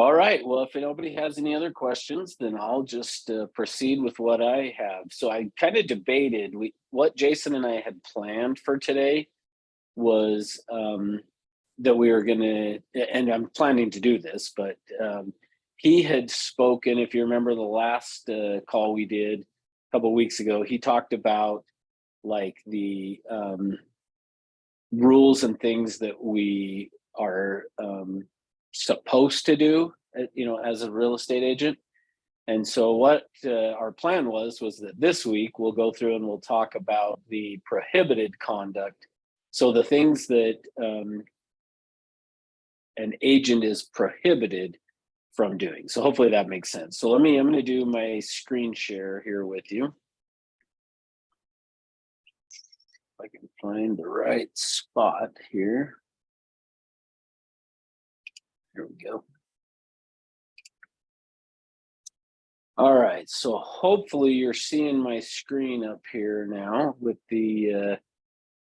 All right. Well, if nobody has any other questions, then I'll just proceed with what I have. So I kind of debated what Jason and I had planned for today was that we were going to, and I'm planning to do this, but he had spoken, if you remember the last call we did a couple of weeks ago, he talked about like the rules and things that we are supposed to do, as a real estate agent. And so what our plan was that this week we'll go through and we'll talk about the prohibited conduct. So the things that an agent is prohibited from doing. So hopefully that makes sense. So I'm going to do my screen share here with you. If I can find the right spot here. Here we go. All right, so hopefully you're seeing my screen up here now with the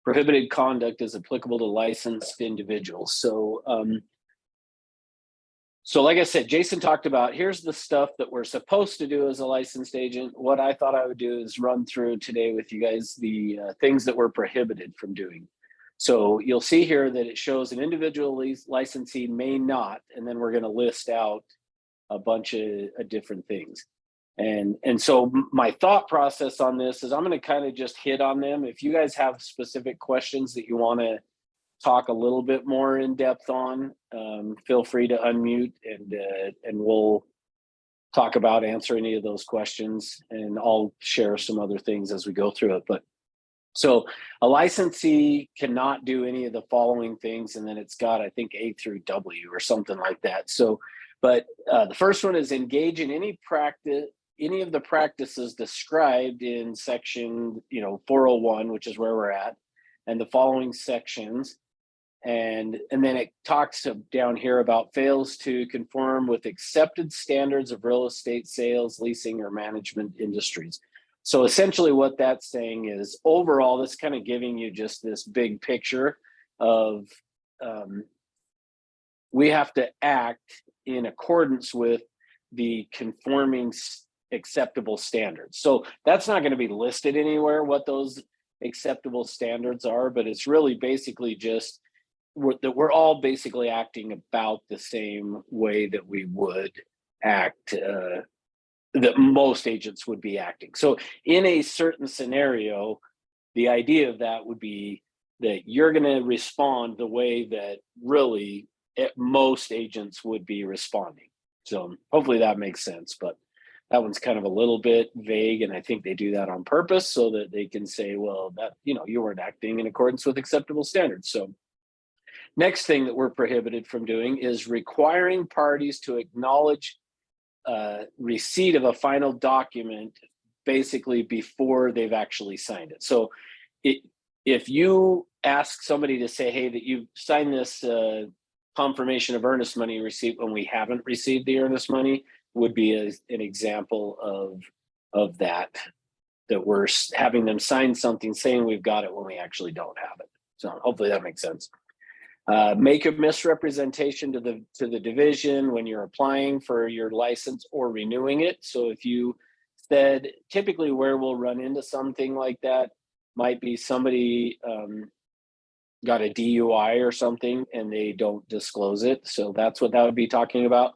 prohibited conduct is applicable to licensed individuals. So like I said, Jason talked about, here's the stuff that we're supposed to do as a licensed agent. What I thought I would do is run through today with you guys the things that we're prohibited from doing. So you'll see here that it shows an individual licensee may not, and then we're going to list out a bunch of different things. And so my thought process on this is I'm going to kind of just hit on them. If you guys have specific questions that you want to talk a little bit more in depth on, feel free to unmute and we'll talk about answer any of those questions, and I'll share some other things as we go through it. But so a licensee cannot do any of the following things, and then it's got, I think, A through W or something like that. So, but the first one is engage in any of the practices described in section 401, which is where we're at, and the following sections. And then it talks down here about fails to conform with accepted standards of real estate sales, leasing, or management industries. So essentially what that's saying is overall, this kind of giving you just this big picture of we have to act in accordance with the conforming acceptable standards. So that's not going to be listed anywhere what those acceptable standards are, but it's really basically just that we're all basically acting about the same way that we would act, that most agents would be acting. So in a certain scenario, the idea of that would be that you're going to respond the way that really most agents would be responding. So hopefully that makes sense, but that one's kind of a little bit vague, and I think they do that on purpose so that they can say, well, that you weren't acting in accordance with acceptable standards. So next thing that we're prohibited from doing is requiring parties to acknowledge receipt of a final document basically before they've actually signed it. So if you ask somebody to say, hey, that you signed this confirmation of earnest money receipt when we haven't received the earnest money, would be an example of that we're having them sign something saying we've got it when we actually don't have it. So hopefully that makes sense. Make a misrepresentation to the division when you're applying for your license or renewing it. So if you said, typically where we'll run into something like that might be somebody got a DUI or something and they don't disclose it. So that's what that would be talking about.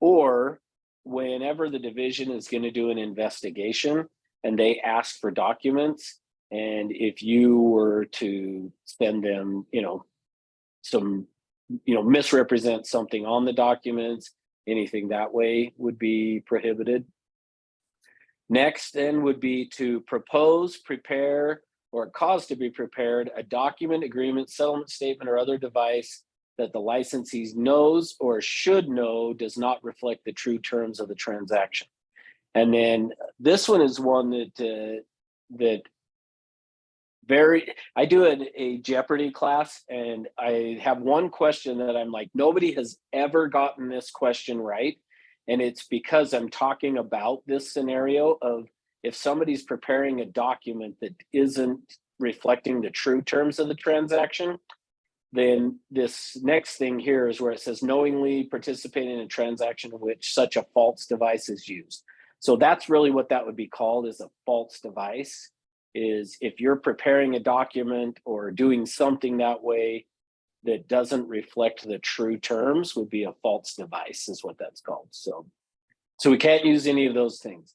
Or whenever the division is going to do an investigation and they ask for documents, and if you were to send them, some, misrepresent something on the documents, anything that way would be prohibited. Next then would be to propose, prepare, or cause to be prepared a document, agreement, settlement statement, or other device that the licensee knows or should know does not reflect the true terms of the transaction. And then this one is one that I do a Jeopardy class, and I have one question that I'm like, nobody has ever gotten this question right. And it's because I'm talking about this scenario of if somebody's preparing a document that isn't reflecting the true terms of the transaction, then this next thing here is where it says knowingly participate in a transaction in which such a false device is used. So that's really what that would be called, is a false device. Is if you're preparing a document or doing something that way that doesn't reflect the true terms, would be a false device, is what that's called. So we can't use any of those things.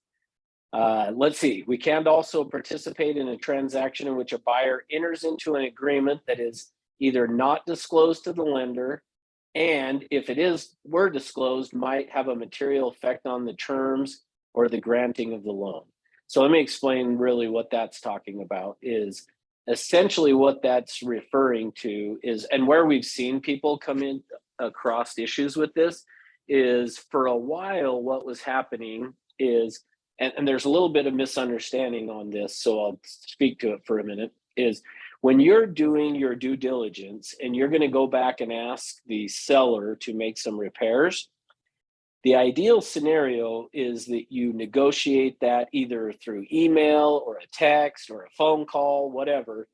Let's see, we can't also participate in a transaction in which a buyer enters into an agreement that is either not disclosed to the lender, and if it were disclosed, might have a material effect on the terms or the granting of the loan. So let me explain really what that's talking about. Is essentially what that's referring to is, and where we've seen people come in across issues with this, is for a while what was happening is, and there's a little bit of misunderstanding on this, so I'll speak to it for a minute, is when you're doing your due diligence and you're going to go back and ask the seller to make some repairs, the ideal scenario is that you negotiate that either through email or a text or a phone call, whatever.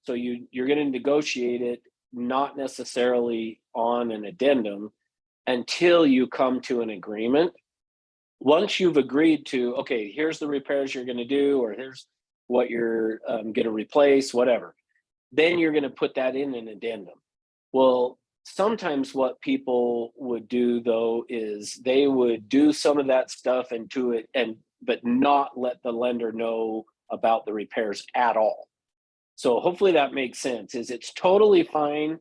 So you're going to negotiate it, not necessarily on an addendum, until you come to an agreement. Once you've agreed to, okay, here's the repairs you're going to do, or here's what you're going to replace, whatever, then you're going to put that in an addendum. Well, sometimes what people would do though is they would do some of that stuff into it, but not let the lender know about the repairs at all. So hopefully that makes sense. Is it's totally fine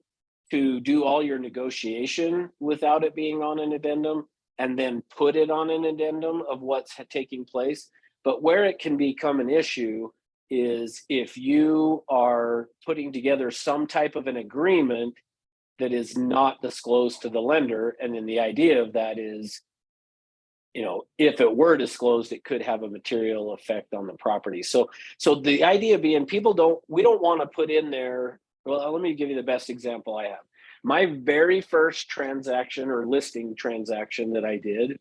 to do all your negotiation without it being on an addendum, and then put it on an addendum of what's taking place. But where it can become an issue is if you are putting together some type of an agreement that is not disclosed to the lender. And then the idea of that is, if it were disclosed, it could have a material effect on the property. So the idea being, we don't want to put in there, well, let me give you the best example I have. My very first transaction or listing transaction that I did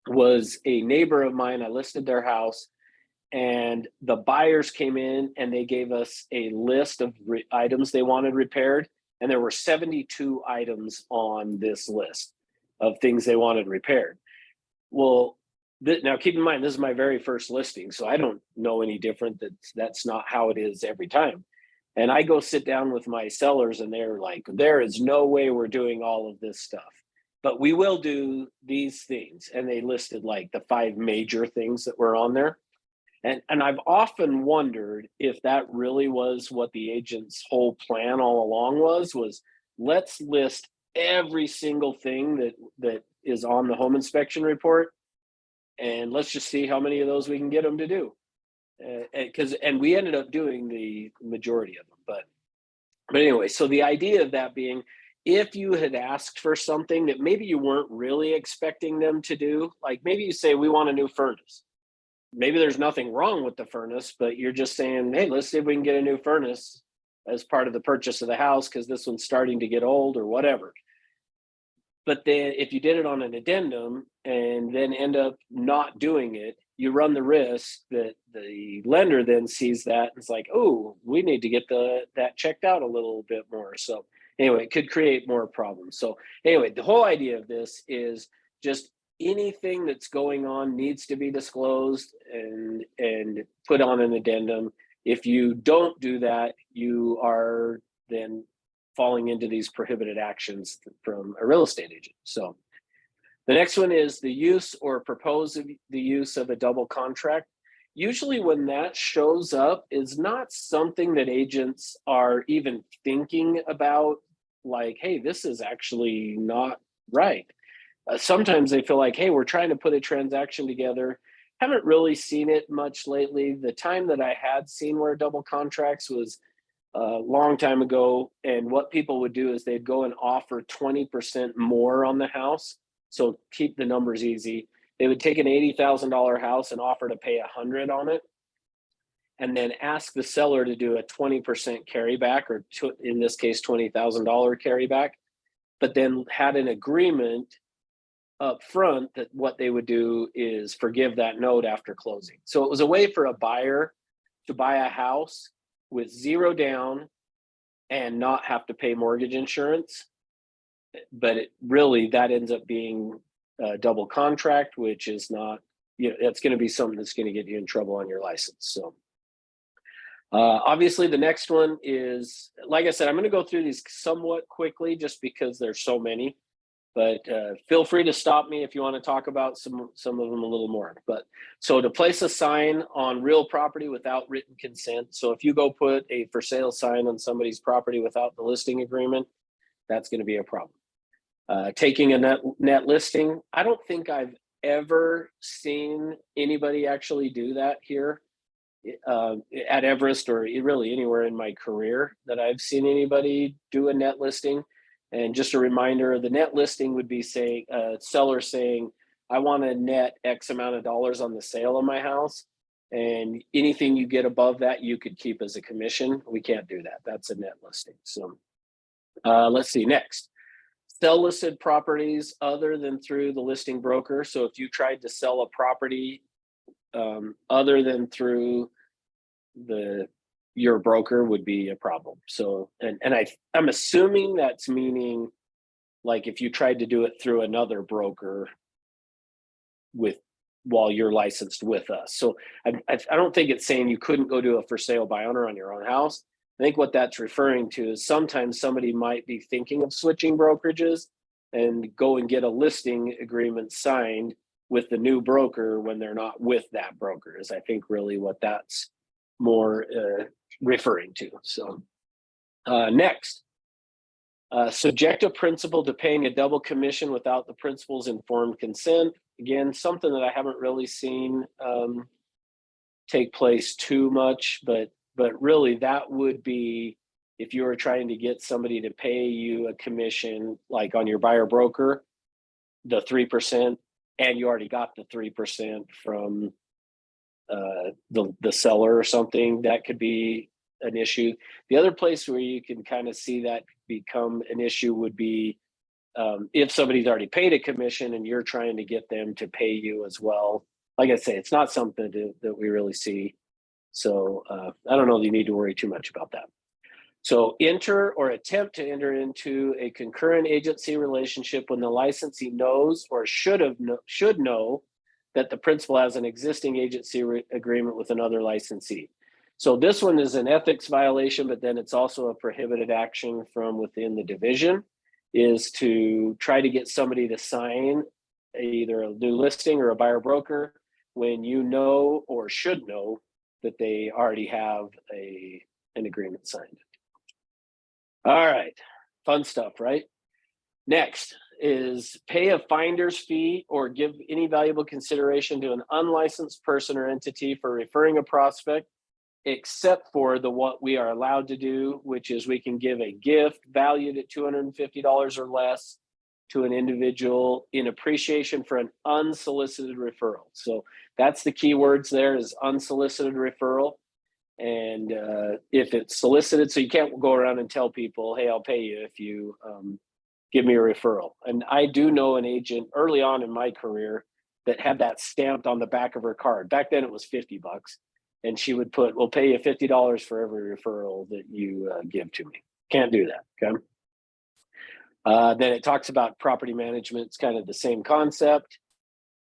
was a neighbor of mine. I listed their house, and the buyers came in and they gave us a list of items they wanted repaired. And there were 72 items on this list of things they wanted repaired. Well, now keep in mind, this is my very first listing, so I don't know any different. That's not how it is every time. And I go sit down with my sellers and they're like, there is no way we're doing all of this stuff, but we will do these things. And they listed like the 5 major things that were on there. And I've often wondered if that really was what the agent's whole plan all along was let's list every single thing that is on the home inspection report, and let's just see how many of those we can get them to do. And we ended up doing the majority of them. But anyway, so the idea of that being, if you had asked for something that maybe you weren't really expecting them to do, like maybe you say, we want a new furnace. Maybe there's nothing wrong with the furnace, but you're just saying, hey, let's see if we can get a new furnace as part of the purchase of the house because this one's starting to get old or whatever. But then if you did it on an addendum and then end up not doing it, you run the risk that the lender then sees that and it's like, oh, we need to get that checked out a little bit more. So anyway, it could create more problems. So anyway, the whole idea of this is just anything that's going on needs to be disclosed and put on an addendum. If you don't do that, you are then falling into these prohibited actions from a real estate agent. So the next one is the use or propose of the use of a double contract. Usually when that shows up is not something that agents are even thinking about, like, hey, this is actually not right. Sometimes they feel like, hey, we're trying to put a transaction together. Haven't really seen it much lately. The time that I had seen where double contracts was a long time ago. And what people would do is they'd go and offer 20% more on the house. So keep the numbers easy. They would take an $80,000 house and offer to pay $100 on it, and then ask the seller to do a 20% carryback, or in this case, $20,000 carryback, but then had an agreement up front that what they would do is forgive that note after closing. So it was a way for a buyer to buy a house with 0 down and not have to pay mortgage insurance. But that ends up being a double contract, which is not, it's going to be something that's going to get you in trouble on your license. So obviously the next one is, like I said, I'm going to go through these somewhat quickly just because there's so many, but feel free to stop me if you want to talk about some of them a little more. But so to place a sign on real property without written consent. So if you go put a for sale sign on somebody's property without the listing agreement, that's going to be a problem. Taking a net listing. I don't think I've ever seen anybody actually do that here at Everest, or really anywhere in my career that I've seen anybody do a net listing. And just a reminder, the net listing would be saying, seller saying, I want to net X amount of dollars on the sale of my house. And anything you get above that, you could keep as a commission. We can't do that. That's a net listing. So let's see, next. Sell listed properties other than through the listing broker. So if you tried to sell a property other than through your broker, would be a problem. So, and I'm assuming that's meaning like if you tried to do it through another broker while you're licensed with us. So I don't think it's saying you couldn't go do a for sale by owner on your own house. I think what that's referring to is sometimes somebody might be thinking of switching brokerages and go and get a listing agreement signed with the new broker when they're not with that broker, is I think really what that's more referring to. So next, subject a principal to paying a double commission without the principal's informed consent. Again, something that I haven't really seen take place too much, but really that would be if you were trying to get somebody to pay you a commission, like on your buyer broker, the 3%, and you already got the 3% from the seller or something, that could be an issue. The other place where you can kind of see that become an issue would be if somebody's already paid a commission and you're trying to get them to pay you as well. Like I say, it's not something that we really see. So I don't know that you need to worry too much about that. So enter or attempt to enter into a concurrent agency relationship when the licensee knows or should know that the principal has an existing agency agreement with another licensee. So this one is an ethics violation, but then it's also a prohibited action from within the division, is to try to get somebody to sign either a new listing or a buyer broker when you know or should know that they already have an agreement signed. All right, fun stuff, right? Next is pay a finder's fee or give any valuable consideration to an unlicensed person or entity for referring a prospect, except for what we are allowed to do, which is we can give a gift valued at $250 or less to an individual in appreciation for an unsolicited referral. So that's the key words there, is unsolicited referral. And if it's solicited, so you can't go around and tell people, hey, I'll pay you if you give me a referral. And I do know an agent early on in my career that had that stamped on the back of her card. Back then it was $50. And she would put, we'll pay you $50 for every referral that you give to me. Can't do that, okay? Then it talks about property management. It's kind of the same concept.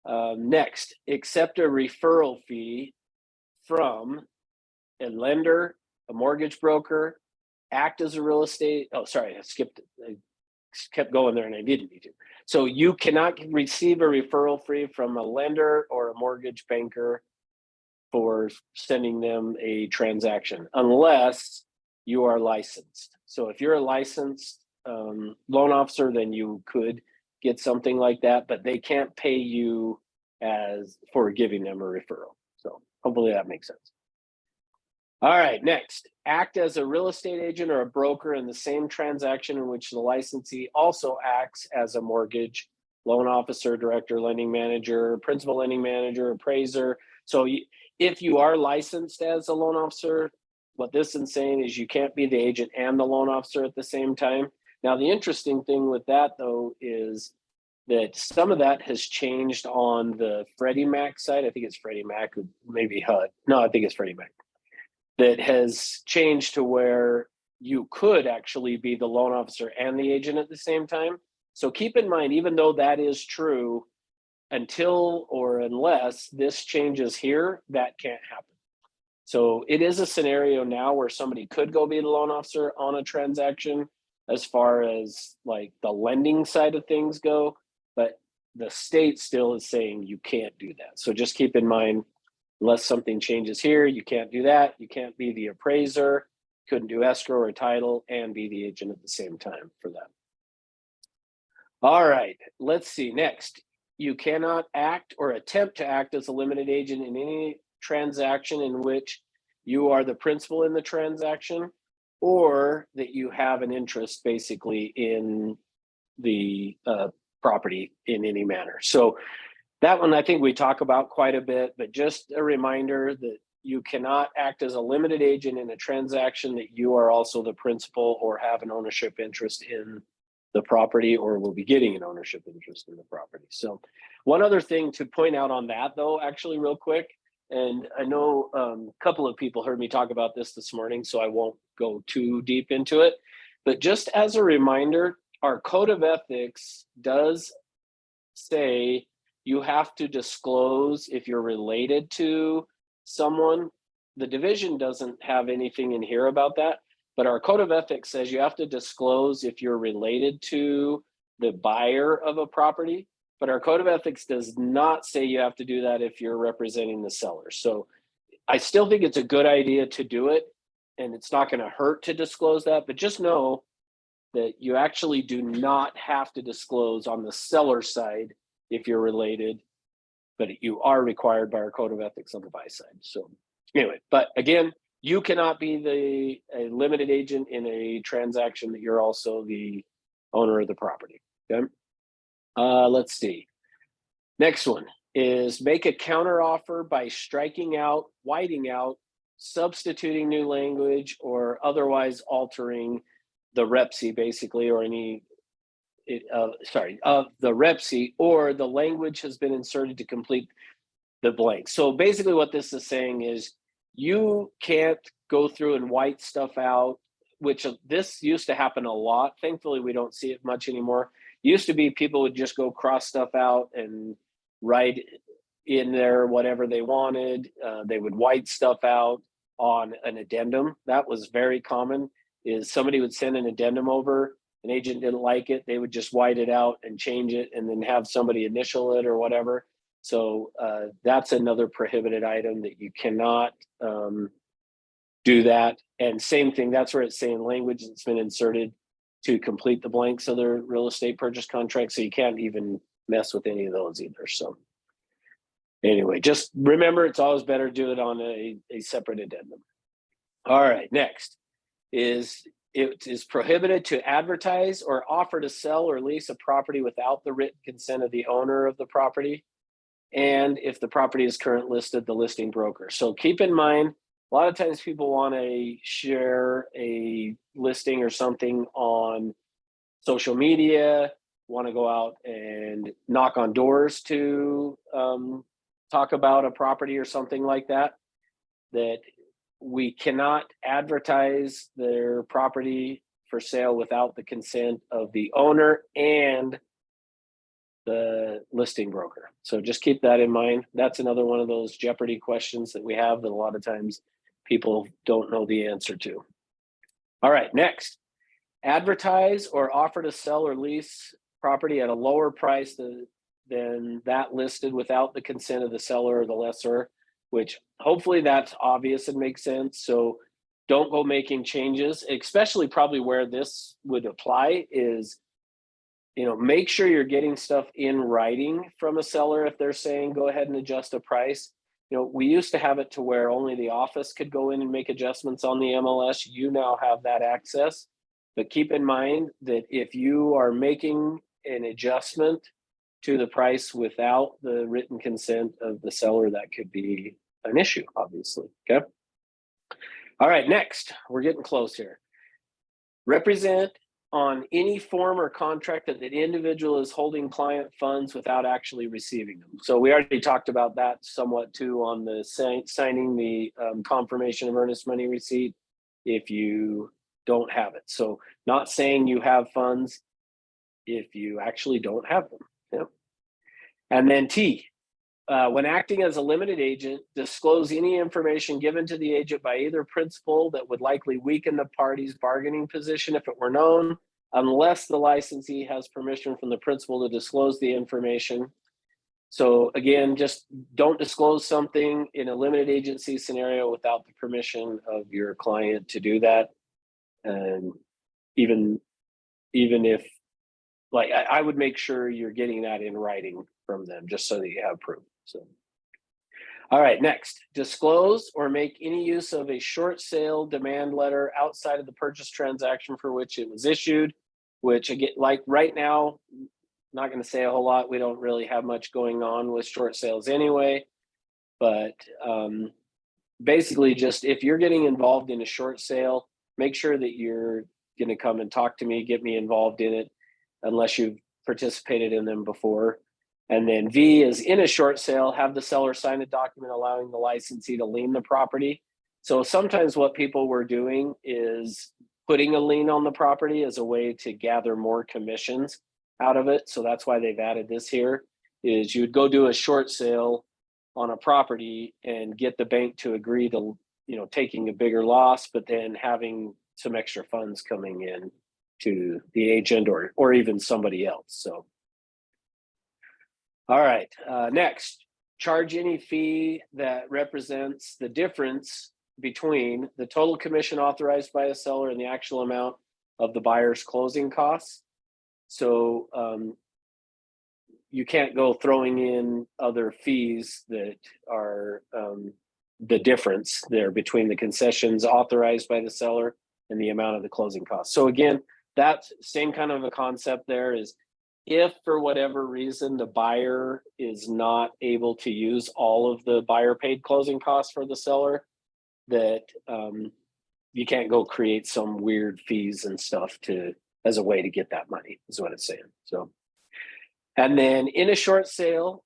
Next, accept a referral fee from a lender, a mortgage broker, act as a real estate. Oh, sorry, I kept going there and I didn't need to. So you cannot receive a referral fee from a lender or a mortgage banker for sending them a transaction unless you are licensed. So if you're a licensed loan officer, then you could get something like that, but they can't pay you for giving them a referral. So hopefully that makes sense. All right, next, act as a real estate agent or a broker in the same transaction in which the licensee also acts as a mortgage loan officer, director, lending manager, principal lending manager, appraiser. So if you are licensed as a loan officer, what this is saying is you can't be the agent and the loan officer at the same time. Now, the interesting thing with that, though, is that some of that has changed on the Freddie Mac side. I think it's Freddie Mac, maybe HUD. No, I think it's Freddie Mac. That has changed to where you could actually be the loan officer and the agent at the same time. So keep in mind, even though that is true, until or unless this changes here, that can't happen. So it is a scenario now where somebody could go be the loan officer on a transaction as far as like the lending side of things go, but the state still is saying you can't do that. So just keep in mind, unless something changes here, you can't do that. You can't be the appraiser, couldn't do escrow or title and be the agent at the same time for that. All right, let's see. Next, you cannot act or attempt to act as a limited agent in any transaction in which you are the principal in the transaction, or that you have an interest basically in the property in any manner. So that one I think we talk about quite a bit, but just a reminder that you cannot act as a limited agent in a transaction that you are also the principal or have an ownership interest in the property or will be getting an ownership interest in the property. So one other thing to point out on that though, actually real quick, and I know a couple of people heard me talk about this morning, so I won't go too deep into it, but just as a reminder, our code of ethics does say you have to disclose if you're related to someone. The division doesn't have anything in here about that, but our code of ethics says you have to disclose if you're related to the buyer of a property, but our code of ethics does not say you have to do that if you're representing the seller. So I still think it's a good idea to do it, and it's not going to hurt to disclose that, but just know that you actually do not have to disclose on the seller side if you're related, but you are required by our code of ethics on the buy side. So anyway, but again, you cannot be a limited agent in a transaction that you're also the owner of the property. Okay. Let's see. Next one is make a counter offer by striking out, whiting out, substituting new language, or otherwise altering the REPC basically, or any the REPC, or the language has been inserted to complete the blank. So basically what this is saying is you can't go through and white stuff out, which this used to happen a lot. Thankfully, we don't see it much anymore. It used to be people would just go cross stuff out and write in there whatever they wanted. They would white stuff out on an addendum. That was very common, is somebody would send an addendum over, an agent didn't like it, they would just white it out and change it and then have somebody initial it or whatever. So that's another prohibited item, that you cannot do that. And same thing, that's where it's saying language that's been inserted to complete the blanks of their real estate purchase contract. So you can't even mess with any of those either. So anyway, just remember, it's always better to do it on a separate addendum. All right, next is it is prohibited to advertise or offer to sell or lease a property without the written consent of the owner of the property, and if the property is currently listed, the listing broker. So keep in mind, a lot of times people want to share a listing or something on social media, want to go out and knock on doors to talk about a property or something like that, that we cannot advertise their property for sale without the consent of the owner and the listing broker. So just keep that in mind. That's another one of those Jeopardy questions that we have that a lot of times people don't know the answer to. All right, next, advertise or offer to sell or lease property at a lower price than that listed without the consent of the seller or the lessor, which hopefully that's obvious and makes sense. So don't go making changes, especially probably where this would apply is, make sure you're getting stuff in writing from a seller if they're saying go ahead and adjust a price. We used to have it to where only the office could go in and make adjustments on the MLS. You now have that access, but keep in mind that if you are making an adjustment to the price without the written consent of the seller, that could be an issue, obviously. Okay. All right, next, we're getting close here. Represent on any form or contract that the individual is holding client funds without actually receiving them. So we already talked about that somewhat too on the signing the confirmation of earnest money receipt. If you don't have it. So not saying you have funds if you actually don't have them. Yep. And then T, when acting as a limited agent, disclose any information given to the agent by either principal that would likely weaken the party's bargaining position if it were known, unless the licensee has permission from the principal to disclose the information. So again, just don't disclose something in a limited agency scenario without the permission of your client to do that. And even if, like, I would make sure you're getting that in writing from them just so that you have proof. So, all right, next, disclose or make any use of a short sale demand letter outside of the purchase transaction for which it was issued, which again, like right now, not going to say a whole lot. We don't really have much going on with short sales anyway, but basically just if you're getting involved in a short sale, make sure that you're going to come and talk to me, get me involved in it, unless you've participated in them before. And then V is in a short sale, have the seller sign a document allowing the licensee to lien the property. So sometimes what people were doing is putting a lien on the property as a way to gather more commissions out of it. So that's why they've added this here, is you'd go do a short sale on a property and get the bank to agree to, taking a bigger loss, but then having some extra funds coming in to the agent or even somebody else. So, all right, next, charge any fee that represents the difference between the total commission authorized by a seller and the actual amount of the buyer's closing costs. So you can't go throwing in other fees that are the difference there between the concessions authorized by the seller and the amount of the closing costs. So again, that same kind of a concept there is, if for whatever reason the buyer is not able to use all of the buyer paid closing costs for the seller, that you can't go create some weird fees and stuff as a way to get that money, is what it's saying. So, and then in a short sale,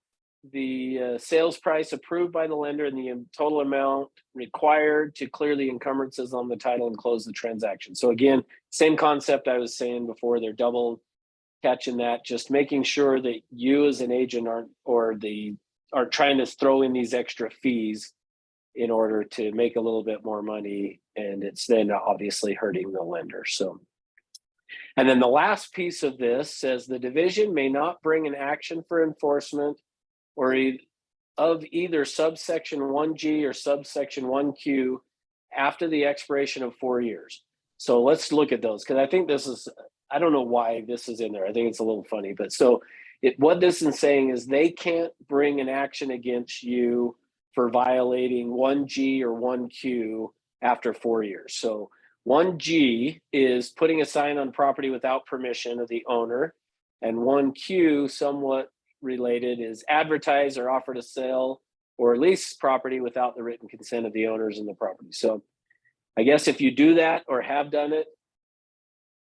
the sales price approved by the lender and the total amount required to clear the encumbrances on the title and close the transaction. So again, same concept I was saying before, they're double catching that, just making sure that you as an agent aren't trying to throw in these extra fees in order to make a little bit more money, and it's then obviously hurting the lender. So, and then the last piece of this says the division may not bring an action for enforcement or of either subsection 1G or subsection 1Q after the expiration of 4 years. So let's look at those, because I think I don't know why this is in there. I think it's a little funny, but so what this is saying is they can't bring an action against you for violating 1G or 1Q after 4 years. So 1G is putting a sign on property without permission of the owner, and 1Q, somewhat related, is advertise or offer to sell or lease property without the written consent of the owners in the property. So I guess if you do that or have done it,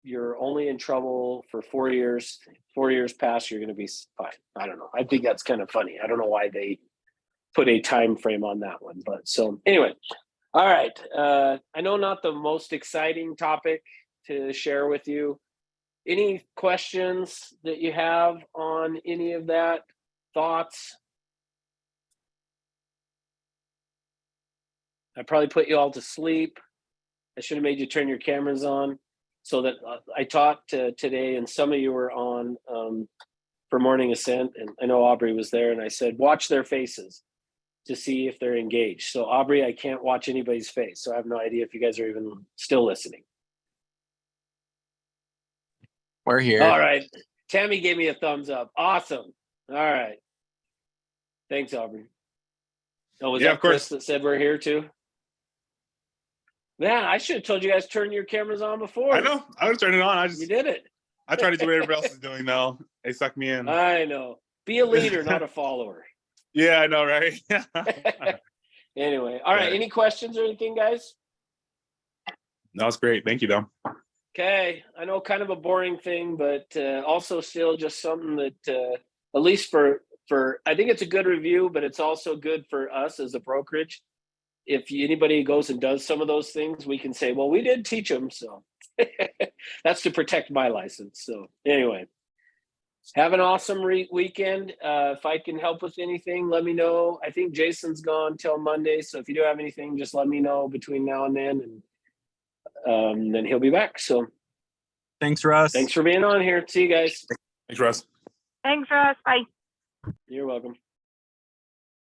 you're only in trouble for 4 years. 4 years past, you're going to be fine. I don't know. I think that's kind of funny. I don't know why they put a time frame on that one, but so anyway. All right. I know not the most exciting topic to share with you. Any questions that you have on any of that? Thoughts? I probably put you all to sleep. I should have made you turn your cameras on so that I taught today, and some of you were on for Morning Ascent, and I know Aubrey was there, and I said, watch their faces to see if they're engaged. So Aubrey, I can't watch anybody's face, so I have no idea if you guys are even still listening. We're here. All right. Tammy gave me a thumbs up. Awesome. All right. Thanks, Aubrey. Oh, was that Chris that said we're here too? Man, I should have told you guys to turn your cameras on before. I know. I would turn it on. You did it. I try to do what everybody else is doing though. They suck me in. I know. Be a leader, not a follower. Yeah, I know, right? Anyway, all right. Any questions or anything, guys? That was great. Thank you, though. Okay. I know, kind of a boring thing, but also still just something that at least for I think it's a good review, but it's also good for us as a brokerage if anybody goes and does some of those things, we can say, well, we did teach them. So that's to protect my license. So anyway, have an awesome weekend. If I can help with anything, let me know. I think Jason's gone till Monday. So if you do have anything, just let me know between now and then. And then he'll be back. So Thanks, Russ. thanks for being on here. See you guys. Thanks, Russ. Thanks, Russ. Bye. You're welcome.